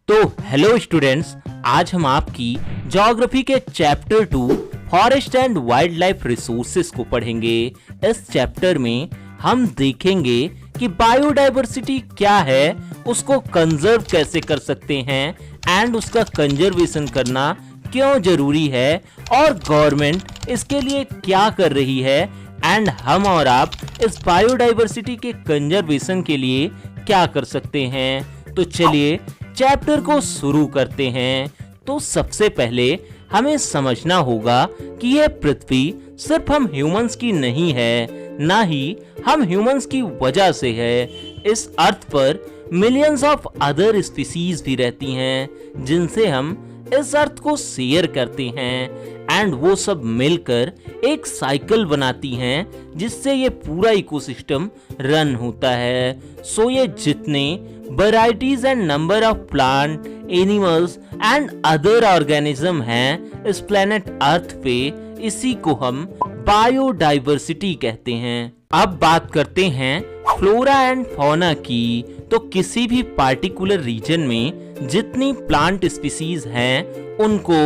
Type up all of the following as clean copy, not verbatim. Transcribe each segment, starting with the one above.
तो hello students, आज हम आपकी ज्योग्राफी के chapter 2 forest and wild life resources को पढ़ेंगे। इस चैप्टर में हम देखेंगे कि बायोडायवर्सिटी क्या है, उसको कंजर्व कैसे कर सकते हैं एंड उसका कंजर्वेशन करना क्यों जरूरी है और गवर्नमेंट इसके लिए क्या कर रही है एंड हम और आप इस बायोडायवर्सिटी के कंजर्वेशन के लिए क्या कर सकते हैं। तो चलिए चैप्टर को शुरू करते हैं। तो सबसे पहले हमें समझना होगा कि यह पृथ्वी सिर्फ हम ह्यूमंस की नहीं है, ना ही हम ह्यूमंस की वजह से है। इस अर्थ पर मिलियंस ऑफ अदर स्पीसीज भी रहती हैं जिनसे हम इस अर्थ को शेयर करते हैं एंड वो सब मिलकर एक साइकिल बनाती हैं जिससे ये पूरा इकोसिस्टम रन होता है। सो ये जितने varieties and number of plant, animals and other organism हैं इस प्लेनेट अर्थ पे, इसी को हम बायोडाइवर्सिटी कहते हैं। अब बात करते हैं फ्लोरा एंड फौना की। तो किसी भी पार्टिकुलर रीजन में जितनी प्लांट स्पीसीज हैं उनको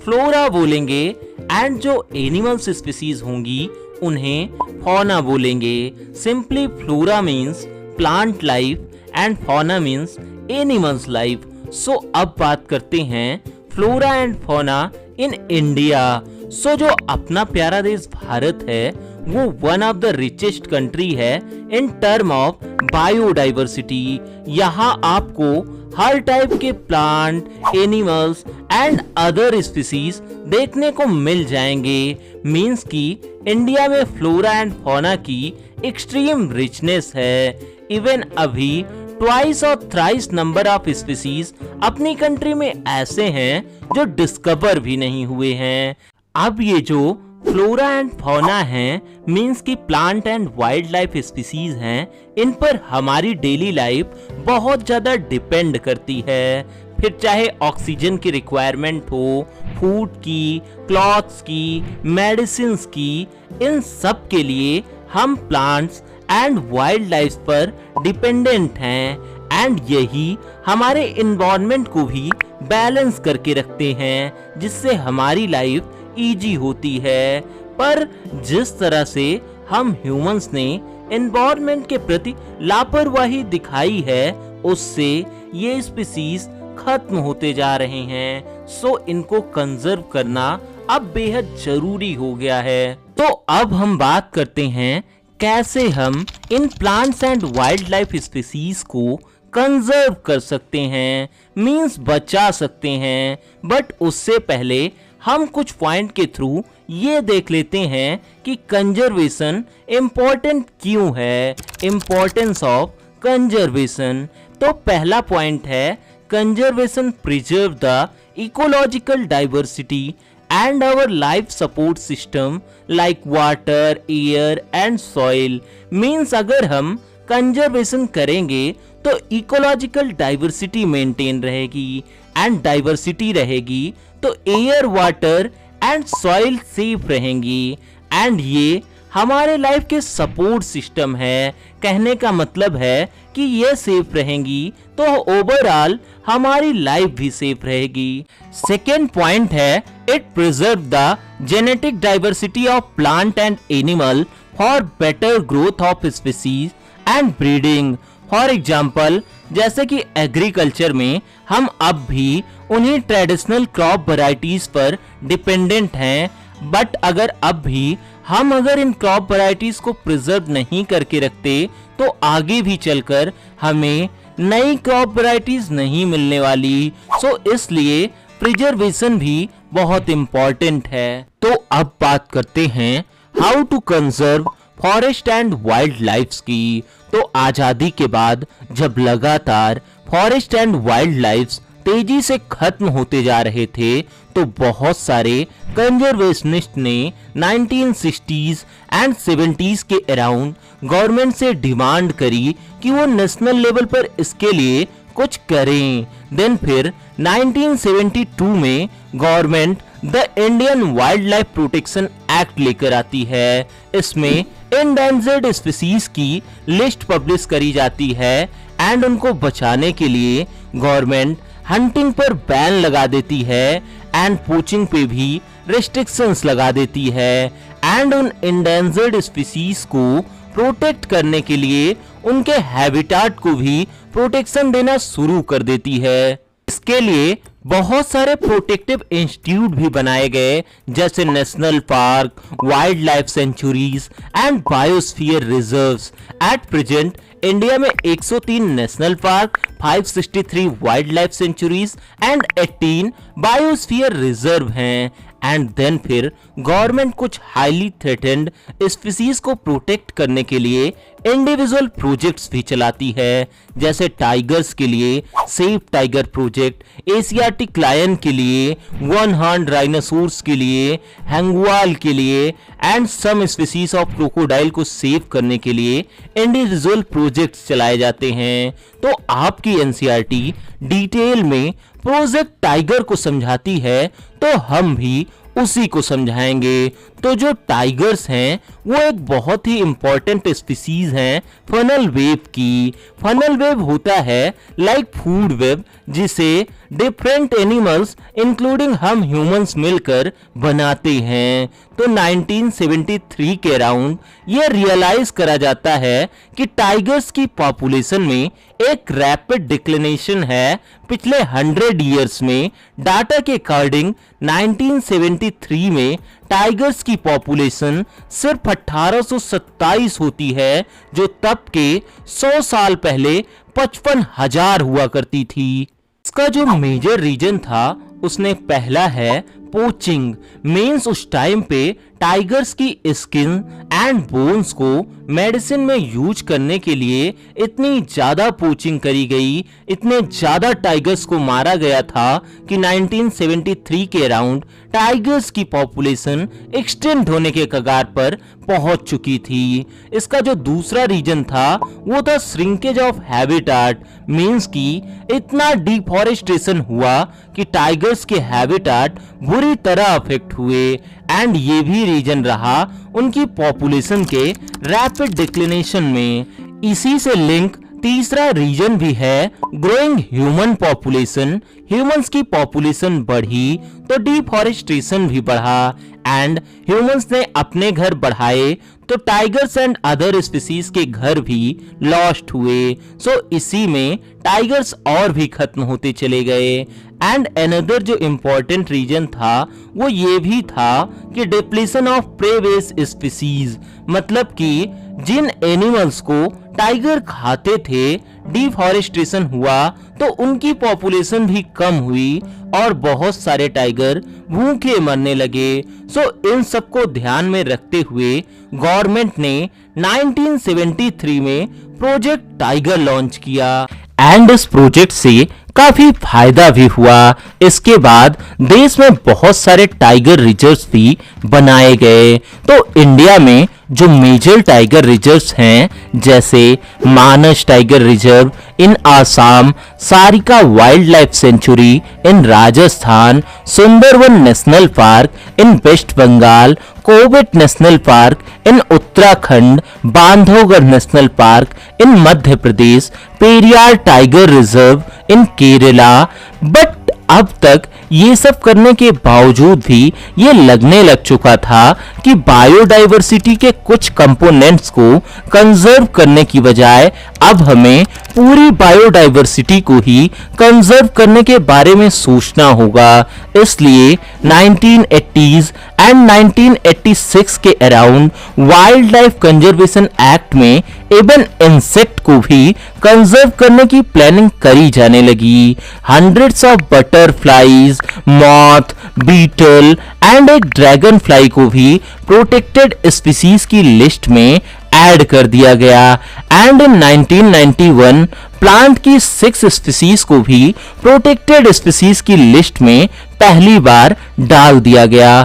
फ्लोरा बोलेंगे एंड जो एनिमल्स स्पीसीज होंगी उन्हें फौना बोलेंगे। Simply flora means plant life and fauna means animals life. So अब बात करते हैं flora and fauna in India. So जो अपना प्यारा देश भारत है वो one of the richest country है इन टर्म ऑफ बायोडाइवर्सिटी। यहाँ आपको हर टाइप के plant, animals and other species देखने को मिल जाएंगे। मींस कि इंडिया में फ्लोरा एंड फौना की एक्सट्रीम रिचनेस है। इवन अभी ट्वाइस और थ्राइस नंबर ऑफ स्पीसीज अपनी कंट्री में ऐसे हैं जो डिस्कवर भी नहीं हुए हैं। अब ये जो फ्लोरा एंड फौना हैं मींस की plant and wild life species हैं, इन पर हमारी डेली लाइफ बहुत ज्यादा डिपेंड करती है। फिर चाहे ऑक्सीजन की रिक्वायरमेंट हो, फूड की, क्लॉथ्स की, मेडिसिन्स की, इन सब के लिए हम प्लांट्स एंड वाइल्ड लाइफ पर डिपेंडेंट हैं एंड यही हमारे एनवायरनमेंट को भी बैलेंस करके रखते हैं जिससे हमारी लाइफ इजी होती है। पर जिस तरह से हम ह्यूमंस ने एनवायरनमेंट के प्रति लापरवाही दिखाई है उससे ये स्पीसीज खत्म होते जा रहे हैं। सो इनको कंजर्व करना अब बेहद जरूरी हो गया है। तो अब हम बात करते हैं कैसे हम in plants and wild life species को कंजर्व कर सकते हैं, मींस बचा सकते हैं। बट उससे पहले हम कुछ पॉइंट के थ्रू ये देख लेते हैं कि कंजर्वेशन इम्पोर्टेंट क्यों है, इम्पोर्टेंस ऑफ कंजर्वेशन। तो पहला पॉइंट है conservation preserve the ecological diversity and our life support system like water, air and soil। Means अगर हम कंजर्वेशन करेंगे तो इकोलॉजिकल डाइवर्सिटी मेंटेन रहेगी एंड डाइवर्सिटी रहेगी तो air, water and soil safe रहेंगी एंड ये हमारे लाइफ के सपोर्ट सिस्टम है। कहने का मतलब है कि ये सेफ रहेंगी तो ओवरऑल हमारी लाइफ भी सेफ रहेगी। सेकेंड पॉइंट है it preserve the genetic diversity of plant and animal for better growth of species and breeding. For example जैसे कि एग्रीकल्चर में हम अब भी उन्हीं ट्रेडिशनल क्रॉप वैरायटीज पर डिपेंडेंट हैं, बट अगर अब भी हम इन क्रॉप वैरायटीज को प्रिजर्व नहीं करके रखते तो आगे भी चलकर हमें नई क्रॉप वैरायटीज नहीं मिलने वाली। सो इसलिए प्रिजर्वेशन भी बहुत इम्पोर्टेंट है। तो अब बात करते हैं how to conserve forest and wildlife की। तो आजादी के बाद जब लगातार फॉरेस्ट एंड वाइल्ड लाइफ तेजी से खत्म होते जा रहे थे तो बहुत सारे कंजर्वेशनिस्ट ने 1960s एंड 70s के अराउंड गवर्नमेंट से डिमांड करी कि वो नेशनल लेवल पर इसके लिए कुछ करें। देन फिर 1972 में government the Indian wild life protection act लेकर आती है। इसमें एंडेंजर्ड स्पीसीज की लिस्ट पब्लिश करी जाती है एंड उनको बचाने के लिए गवर्नमेंट हंटिंग पर बैन लगा देती है एंड पोचिंग पे भी रेस्ट्रिक्शंस लगा देती है एंड उन इंडेंजर्ड स्पीसीज को प्रोटेक्ट करने के लिए उनके हैबिटाट को भी प्रोटेक्शन देना शुरू कर देती है। इसके लिए बहुत सारे प्रोटेक्टिव इंस्टीट्यूट भी बनाए गए, जैसे national park, wild life sanctuaries and biosphere reserves. At present India में 103 national park, 563 wild life sanctuaries and 18 biosphere reserve हैं। एंड देन फिर गवर्नमेंट कुछ हाईली थ्रेटेंड स्पीसीज को प्रोटेक्ट करने के लिए इंडिविजुअल प्रोजेक्ट्स भी चलाती है, जैसे टाइगर्स के लिए save tiger project, Asiatic lion के लिए, वन हॉर्न राइनोसोर्स के लिए, हैंगुआल के लिए and some species of crocodile को सेव करने के लिए इंडिविजुअल प्रोजेक्ट्स चलाए जाते हैं। तो आपकी एनसीईआरटी डिटेल में प्रोजेक्ट टाइगर को समझाती है, तो हम भी उसी को समझाएंगे। तो जो टाइगर्स हैं वो एक बहुत ही इंपॉर्टेंट स्पीसीज हैं फनल वेब की। फनल वेब होता है लाइक फूड वेब, जिसे डिफरेंट एनिमल्स इंक्लूडिंग हम ह्यूमंस मिलकर बनाते हैं। तो 1973 के अराउंड ये रियलाइज करा जाता है कि टाइगर्स की पॉपुलेशन में एक रैपिड डिक्लिनेशन है पिछले 100 ईयर्स में। डाटा के अकॉर्डिंग 1973 में टाइगर्स की पॉपुलेशन सिर्फ 1827 होती है, जो तब के 100 साल पहले 55,000 हुआ करती थी। इसका जो मेजर रीजन था उसने पहला है पोचिंग। मींस उस टाइम पे टाइगर्स की स्किन एंड बोन्स को मेडिसिन में यूज करने के लिए इतनी ज्यादा पोचिंग करी गई, इतने ज्यादा टाइगर्स को मारा गया था कि 1973 के अराउंड टाइगर्स की पॉपुलेशन एक्सटेंड होने के कगार पर पहुंच चुकी थी। इसका जो दूसरा रीजन था वो था श्रिंकेज ऑफ हैबिटाट। मींस की इतना डिफॉरेस्टेशन हुआ कि टाइगर्स के हैबिटाट बुरी तरह अफेक्ट हुए एंड ये भी रीजन रहा उनकी पॉपुलेशन के रैपिड डिक्लिनेशन में। इसी से लिंक तीसरा रीजन भी है ग्रोइंग ह्यूमन पॉपुलेशन। ह्यूमंस की पॉपुलेशन बढ़ी तो डिफॉरेस्टेशन भी बढ़ा एंड ह्यूमंस ने अपने घर बढ़ाए तो टाइगर्स एंड अदर स्पीसीज के घर भी लॉस्ट हुए। सो इसी में टाइगर्स और भी खत्म होते चले गए। एंड अनदर जो इम्पोर्टेंट रीजन था वो ये भी था कि depletion of prey based species, मतलब कि जिन एनिमल्स को टाइगर खाते थे डिफॉरेस्टेशन हुआ तो उनकी पॉपुलेशन भी कम हुई और बहुत सारे टाइगर भूखे मरने लगे। सो इन सब को ध्यान में रखते हुए गवर्नमेंट ने 1973 में प्रोजेक्ट टाइगर लॉन्च किया एंड इस प्रोजेक्ट से काफी फायदा भी हुआ। इसके बाद देश में बहुत सारे टाइगर रिजर्व्स भी बनाए गए। तो इंडिया में जो मेजर टाइगर रिजर्व्स हैं, जैसे Manas tiger reserve in Assam, Sariska wildlife sanctuary in Rajasthan, Sundarban national park in West Bengal, Corbett national park in Uttarakhand, Bandhavgarh national park in Madhya Pradesh, Periyar tiger reserve in Kerala. But अब तक ये सब करने के बावजूद भी ये लगने लग चुका था कि बायोडाइवर्सिटी के कुछ कंपोनेंट्स को कंजर्व करने की बजाय अब हमें पूरी बायोडाइवर्सिटी को ही कंजर्व करने के बारे में सोचना होगा। इसलिए 1980s एंड 1986 के around wildlife conservation act में इवन इंसेक्ट को भी कंजर्व करने की प्लानिंग करी जाने लगी। Hundreds of butterflies, moth, beetle and एक ड्रैगन फ्लाई को भी प्रोटेक्टेड स्पीसीज की लिस्ट में ऐड कर दिया गया एंड इन 1991 प्लांट की 6 स्पीसीज को भी प्रोटेक्टेड स्पीसीज की लिस्ट में पहली बार डाल दिया गया।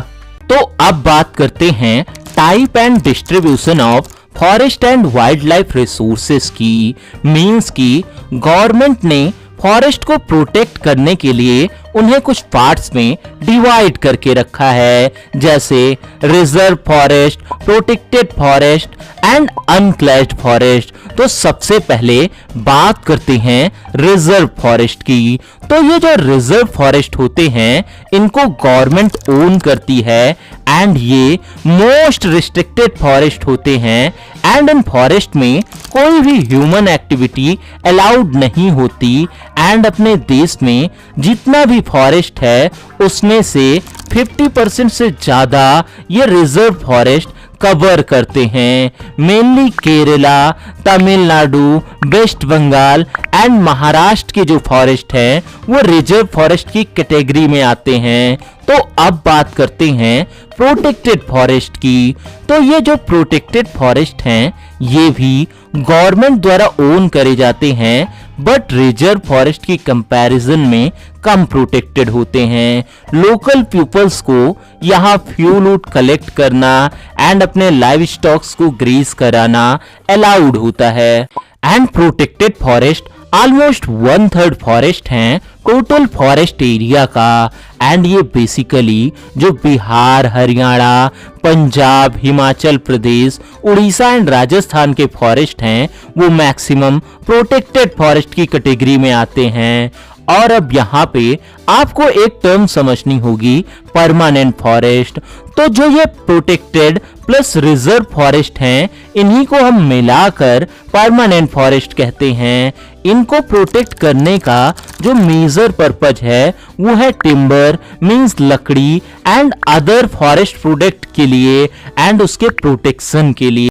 तो अब बात करते हैं type and distribution of forest and wild life resources की। मींस की गवर्नमेंट ने फॉरेस्ट को प्रोटेक्ट करने के लिए उन्हें कुछ पार्ट्स में डिवाइड करके रखा है, जैसे reserve forest, protected forest and unclassed forest. तो सबसे पहले बात करते हैं रिजर्व फॉरेस्ट की। तो ये जो रिजर्व फॉरेस्ट होते हैं इनको गवर्नमेंट ओन करती है एंड ये मोस्ट रिस्ट्रिक्टेड फॉरेस्ट होते हैं एंड इन फॉरेस्ट में कोई भी ह्यूमन एक्टिविटी अलाउड नहीं होती एंड अपने देश में जितना भी फॉरेस्ट है उसमें से 50% से ज्यादा ये रिजर्व फॉरेस्ट कवर करते हैं। Mainly Kerala, Tamil Nadu, West Bengal and Maharashtra के जो फॉरेस्ट हैं वो रिजर्व फॉरेस्ट की कैटेगरी में आते हैं। तो अब बात करते हैं प्रोटेक्टेड फॉरेस्ट की। तो ये जो प्रोटेक्टेड फॉरेस्ट हैं ये भी गवर्नमेंट द्वारा ओन करे जाते हैं बट रिजर्व फॉरेस्ट की कंपैरिजन में कम प्रोटेक्टेड होते हैं। लोकल पीपल्स को यहाँ फ्यूल वूड कलेक्ट करना एंड अपने लाइव स्टॉक्स को ग्रीस कराना अलाउड होता है। And protected forest almost 1/3 forest हैं टोटल फॉरेस्ट एरिया का एंड ये बेसिकली जो बिहार, हरियाणा, पंजाब, हिमाचल प्रदेश, उड़ीसा एंड राजस्थान के फॉरेस्ट हैं वो मैक्सिमम प्रोटेक्टेड फॉरेस्ट की कैटेगरी में आते हैं। और अब यहाँ पे आपको एक टर्म समझनी होगी, परमानेंट फॉरेस्ट। तो जो ये प्रोटेक्टेड प्लस रिजर्व फॉरेस्ट हैं इन्हीं को हम मिलाकर परमानेंट फॉरेस्ट कहते हैं। इनको प्रोटेक्ट करने का जो मेजर पर्पज है वो है टिम्बर मींस लकड़ी एंड अदर फॉरेस्ट प्रोडक्ट के लिए एंड उसके प्रोटेक्शन के लिए।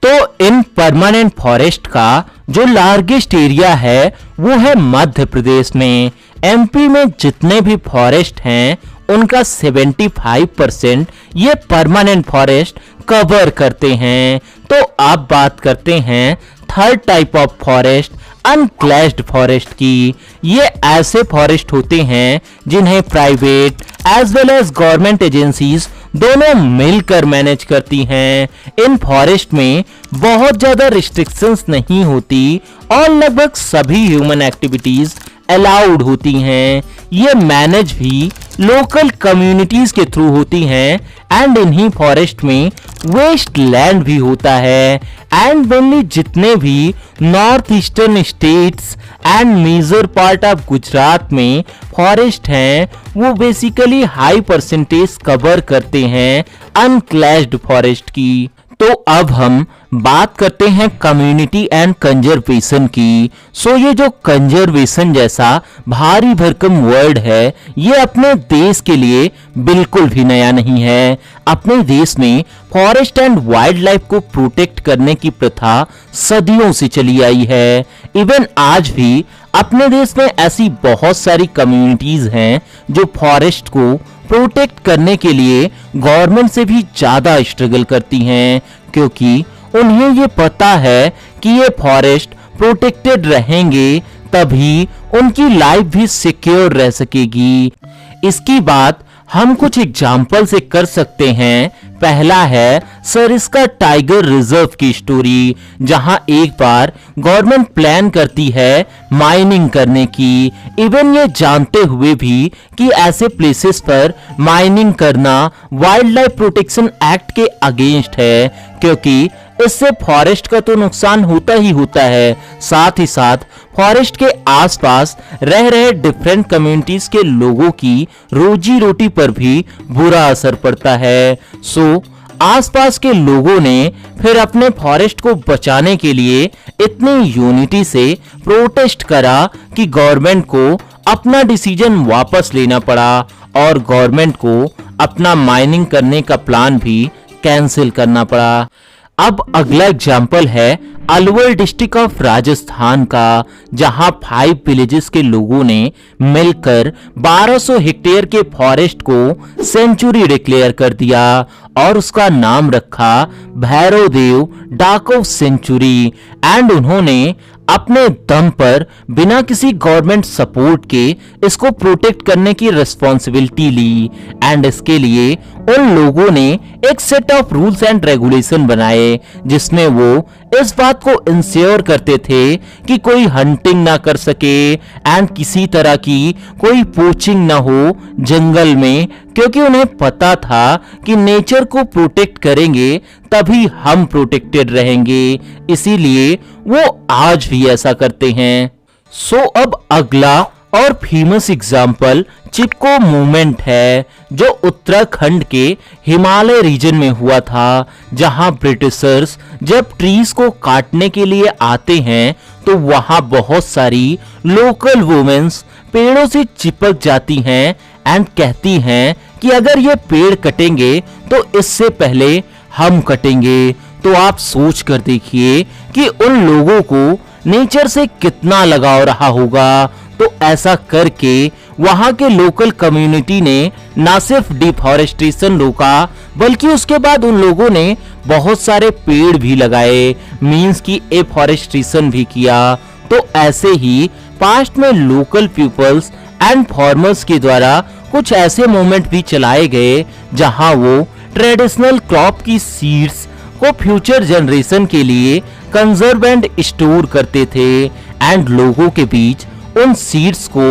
तो इन परमानेंट फॉरेस्ट का जो लार्जेस्ट एरिया है वो है मध्य प्रदेश में। एमपी में जितने भी फॉरेस्ट हैं उनका 75% ये परमानेंट फॉरेस्ट कवर करते हैं। तो अब बात करते हैं third type of forest, unclassed forest की। ये ऐसे फॉरेस्ट होते हैं जिन्हें private as well as government agencies दोनों मिलकर मैनेज करती हैं। इन फॉरेस्ट में बहुत ज्यादा रिस्ट्रिक्शंस नहीं होती और लगभग सभी ह्यूमन एक्टिविटीज अलाउड होती हैं। ये मैनेज भी लोकल कम्युनिटीज के थ्रू होती हैं एंड इन्हीं फॉरेस्ट में वेस्ट लैंड भी होता है एंड मेनली जितने भी north eastern states and major part of Gujarat में फॉरेस्ट हैं वो बेसिकली हाई परसेंटेज कवर करते हैं अनक्लेस्ड फॉरेस्ट की। तो अब हम बात करते हैं कम्युनिटी एंड कंजर्वेशन की। सो ये जो कंजर्वेशन जैसा भारी भरकम वर्ड है ये अपने देश के लिए बिल्कुल भी नया नहीं है। अपने देश में फॉरेस्ट एंड वाइल्ड लाइफ को प्रोटेक्ट करने की प्रथा सदियों से चली आई है। इवन आज भी अपने देश में ऐसी बहुत सारी कम्युनिटीज हैं जो फॉरेस्ट को प्रोटेक्ट करने के लिए गवर्नमेंट से भी ज्यादा स्ट्रगल करती हैं क्योंकि उन्हें ये पता है कि ये फॉरेस्ट प्रोटेक्टेड रहेंगे तभी उनकी लाइफ भी सिक्योर रह सकेगी। इसकी बात हम कुछ एग्जाम्पल से कर सकते हैं। पहला है सरिस्का टाइगर रिजर्व की स्टोरी, जहां एक बार गवर्नमेंट प्लान करती है माइनिंग करने की, इवन ये जानते हुए भी कि ऐसे प्लेसेस पर माइनिंग करना वाइल्ड लाइफ प्रोटेक्शन एक्ट के अगेंस्ट है क्योंकि इससे फॉरेस्ट का तो नुकसान होता ही होता है, साथ ही साथ फॉरेस्ट के आसपास रह रहे डिफरेंट कम्युनिटीज के लोगों की रोजी रोटी पर भी बुरा असर पड़ता है। सो आसपास के लोगों ने फिर अपने फॉरेस्ट को बचाने के लिए इतनी यूनिटी से प्रोटेस्ट करा कि गवर्नमेंट को अपना डिसीजन वापस लेना पड़ा और गवर्नमेंट को अपना माइनिंग करने का प्लान भी कैंसिल करना पड़ा। अब अगला एग्जाम्पल है अलवर डिस्ट्रिक्ट ऑफ राजस्थान का, जहां 5 विलेजेस के लोगों ने मिलकर 1200 हेक्टेयर के फॉरेस्ट को सेंचुरी डिक्लेयर कर दिया और उसका नाम रखा भैरव देव डाकव सेंचुरी एंड उन्होंने अपने दम पर बिना किसी गवर्नमेंट सपोर्ट के इसको प्रोटेक्ट करने की रिस्पॉन्सिबिलिटी ली एंड इसके लिए उन लोगों ने एक set of rules and regulation बनाए जिसमें वो इस बात को इंश्योर करते थे कि कोई हंटिंग ना कर सके एंड किसी तरह की कोई पोचिंग ना हो जंगल में, क्योंकि उन्हें पता था कि नेचर को प्रोटेक्ट करेंगे तभी हम प्रोटेक्टेड रहेंगे। इसीलिए वो आज भी ऐसा करते हैं। सो अब अगला और फेमस एग्जाम्पल चिपको मूवमेंट है, जो उत्तराखंड के हिमालय रीजन में हुआ था, जहां ब्रिटिशर्स जब ट्रीज को काटने के लिए आते हैं तो वहां बहुत सारी लोकल वुमेन्स पेड़ों से चिपक जाती हैं एंड कहती हैं कि अगर ये पेड़ कटेंगे तो इससे पहले हम कटेंगे। तो आप सोच कर देखिए कि उन लोगों को नेचर से कितना लगाव रहा होगा। तो ऐसा करके वहां के लोकल कम्युनिटी ने ना सिर्फ डिफॉरेस्टेशन रोका बल्कि उसके बाद उन लोगों ने बहुत सारे पेड़ भी लगाए, मींस की एफॉरेस्टेशन भी किया। तो ऐसे ही पास्ट में लोकल पीपल्स एंड फार्मर्स के द्वारा कुछ ऐसे मूवमेंट भी चलाए गए जहां वो ट्रेडिशनल क्रॉप की सीड्स को फ्यूचर जनरेशन के लिए कंजर्व एंड स्टोर करते थे एंड लोगों के बीच उन सीड्स को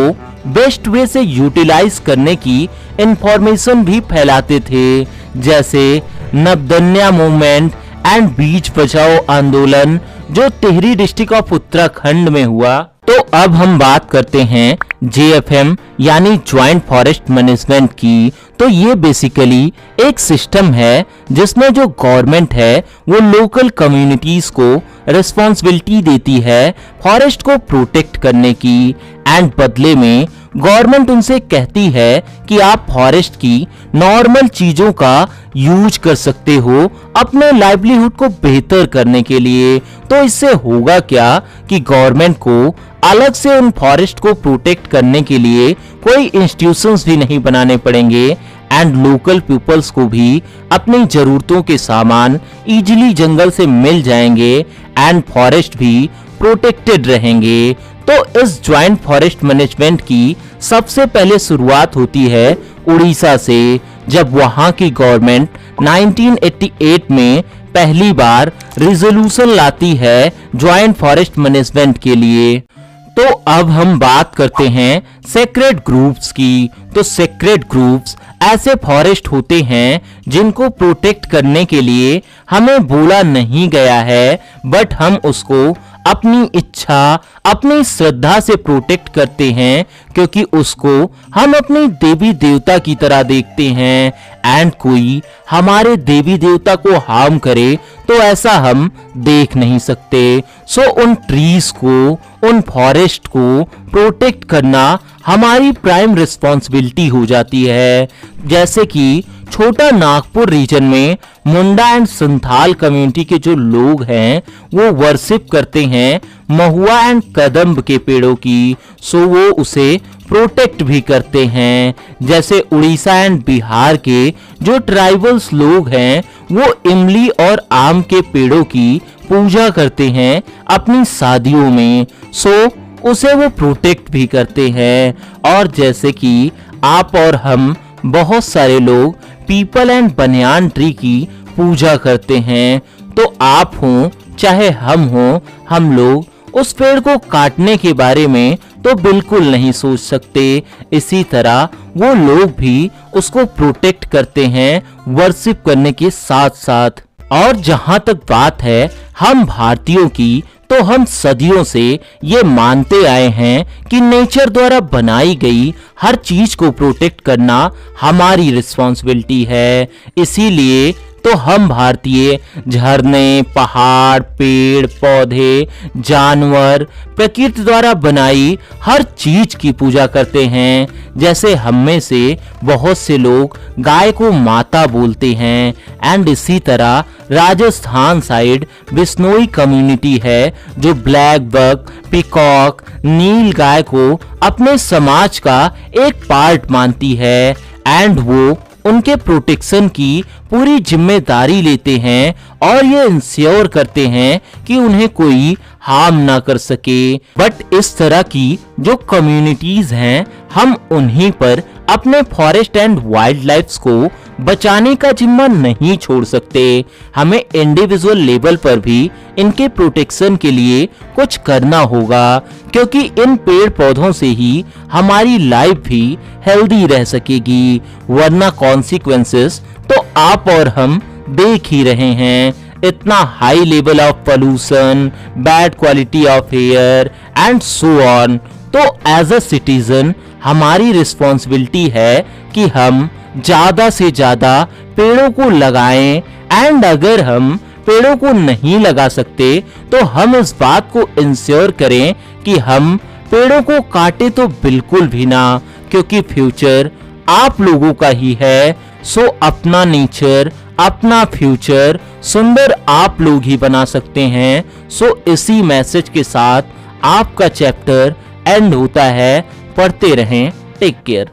बेस्ट वे से यूटिलाइज करने की इंफॉर्मेशन भी फैलाते थे, जैसे नबदन्या मूवमेंट एंड बीज बचाओ आंदोलन जो टिहरी डिस्ट्रिक्ट ऑफ उत्तराखंड में हुआ। तो अब हम बात करते हैं JFM यानी ज्वाइंट फॉरेस्ट मैनेजमेंट की। तो ये बेसिकली एक सिस्टम है जिसमें जो गवर्नमेंट है वो लोकल कम्युनिटीज को रिस्पॉन्सिबिलिटी देती है फॉरेस्ट को प्रोटेक्ट करने की एंड बदले में गवर्नमेंट उनसे कहती है कि आप फॉरेस्ट की नॉर्मल चीजों का यूज कर सकते हो अपने लाइवलीहुड को बेहतर करने के लिए। तो इससे होगा क्या कि गवर्नमेंट को अलग से उन फॉरेस्ट को प्रोटेक्ट करने के लिए कोई इंस्टीट्यूशंस भी नहीं बनाने पड़ेंगे एंड लोकल पीपल्स को भी अपनी जरूरतों के सामान इजीली जंगल से मिल जाएंगे एंड फॉरेस्ट भी प्रोटेक्टेड रहेंगे। तो इस ज्वाइंट फॉरेस्ट मैनेजमेंट की सबसे पहले शुरुआत होती है उड़ीसा से, जब वहां की गवर्नमेंट 1988 में पहली बार रिजोल्यूशन लाती है ज्वाइंट फॉरेस्ट मैनेजमेंट के लिए। तो अब हम बात करते हैं सेक्रेड ग्रुप्स की। तो सेक्रेड ग्रुप्स ऐसे फॉरेस्ट होते हैं जिनको प्रोटेक्ट करने के लिए हमें बोला नहीं गया है, बट हम उसको अपनी इच्छा अपनी श्रद्धा से प्रोटेक्ट करते हैं, क्योंकि उसको हम अपने देवी देवता की तरह देखते हैं एंड कोई हमारे देवी देवता को हार्म करे तो ऐसा हम देख नहीं सकते। सो उन ट्रीज को उन फॉरेस्ट को प्रोटेक्ट करना हमारी प्राइम रिस्पॉन्सिबिलिटी हो जाती है। जैसे कि छोटा नागपुर रीजन में मुंडा एंड संथाल कम्युनिटी के जो लोग हैं वो वर्शिप करते हैं महुआ एंड कदम्ब के पेड़ों की, सो वो उसे प्रोटेक्ट भी करते हैं। जैसे उड़ीसा एंड बिहार के जो ट्राइबल्स लोग हैं वो इमली और आम के पेड़ों की पूजा करते हैं अपनी शादियों में, सो उसे वो प्रोटेक्ट भी करते हैं। और जैसे कि आप और हम बहुत सारे लोग पीपल एंड बनियान ट्री की पूजा करते हैं, तो आप हो चाहे हम हो, हम लोग उस पेड़ को काटने के बारे में तो बिल्कुल नहीं सोच सकते। इसी तरह वो लोग भी उसको प्रोटेक्ट करते हैं वर्शिप करने के साथ साथ। और जहां तक बात है हम भारतीयों की, तो हम सदियों से ये मानते आए हैं कि नेचर द्वारा बनाई गई हर चीज को प्रोटेक्ट करना हमारी रिस्पॉन्सिबिलिटी है। इसीलिए तो हम भारतीय झरने, पहाड़, पेड़, पौधे, जानवर, प्रकृति द्वारा बनाई हर चीज की पूजा करते हैं। जैसे हम में से बहुत से लोग गाय को माता बोलते हैं एंड इसी तरह राजस्थान साइड बिश्नोई कम्युनिटी है जो ब्लैक बक, पीकॉक, नील गाय को अपने समाज का एक पार्ट मानती है एंड वो उनके प्रोटेक्शन की पूरी जिम्मेदारी लेते हैं और ये इंश्योर करते हैं कि उन्हें कोई हार्म ना कर सके। बट इस तरह की जो कम्युनिटीज हैं हम उन्हीं पर अपने फॉरेस्ट एंड वाइल्ड लाइफ को बचाने का जिम्मा नहीं छोड़ सकते। हमें इंडिविजुअल लेवल पर भी इनके प्रोटेक्शन के लिए कुछ करना होगा, क्योंकि इन पेड़ पौधों से ही हमारी लाइफ भी हेल्दी रह सकेगी, वरना कॉन्सिक्वेंसेस तो आप और हम देख ही रहे हैं। इतना high level of pollution, bad quality of air and so on. तो एज अ सिटीजन हमारी रिस्पॉन्सिबिलिटी है कि हम ज्यादा से ज्यादा पेड़ों को लगाएं, एंड अगर हम पेड़ों को नहीं लगा सकते तो हम इस बात को इंश्योर करें कि हम पेड़ों को काटे तो बिल्कुल भी ना, क्योंकि फ्यूचर आप लोगों का ही है। सो अपना नेचर, अपना फ्यूचर सुंदर आप लोग ही बना सकते हैं। सो इसी मैसेज के साथ आपका चैप्टर एंड होता है। पढ़ते रहें। Take care.